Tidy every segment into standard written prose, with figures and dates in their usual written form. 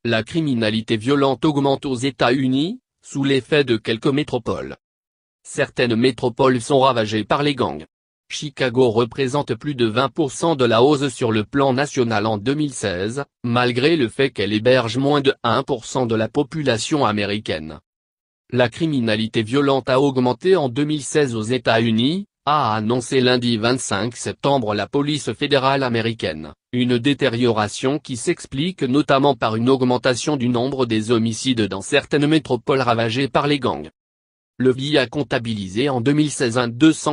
La criminalité violente augmente aux États-Unis, sous l'effet de quelques métropoles. Certaines métropoles sont ravagées par les gangs. Chicago représente plus de 20% de la hausse sur le plan national en 2016, malgré le fait qu'elle héberge moins de 1% de la population américaine. La criminalité violente a augmenté en 2016 aux États-Unis, a annoncé lundi 25 septembre la police fédérale américaine, une détérioration qui s'explique notamment par une augmentation du nombre des homicides dans certaines métropoles ravagées par les gangs. Le VI a comptabilisé en 2016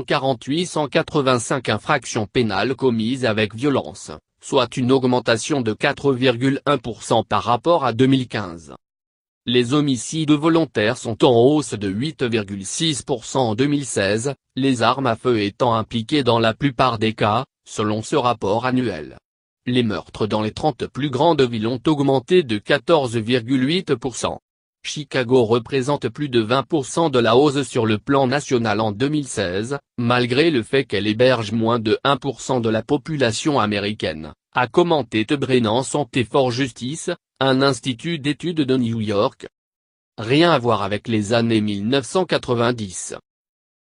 14885 infractions pénales commises avec violence, soit une augmentation de 4,1% par rapport à 2015. Les homicides volontaires sont en hausse de 8,6% en 2016, les armes à feu étant impliquées dans la plupart des cas, selon ce rapport annuel. Les meurtres dans les 30 plus grandes villes ont augmenté de 14,8%. Chicago représente plus de 20% de la hausse sur le plan national en 2016, malgré le fait qu'elle héberge moins de 1% de la population américaine, a commenté The Brennan Santé for Justice, un institut d'études de New York. Rien à voir avec les années 1990.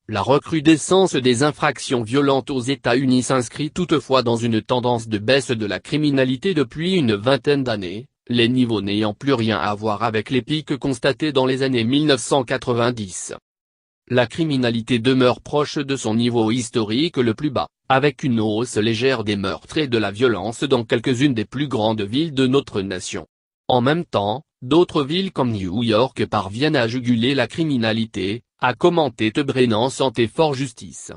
La recrudescence des infractions violentes aux États-Unis s'inscrit toutefois dans une tendance de baisse de la criminalité depuis une vingtaine d'années, les niveaux n'ayant plus rien à voir avec les pics constatés dans les années 1990. La criminalité demeure proche de son niveau historique le plus bas, avec une hausse légère des meurtres et de la violence dans quelques-unes des plus grandes villes de notre nation. En même temps, d'autres villes comme New York parviennent à juguler la criminalité, a commenté The Brennan Santé for Justice.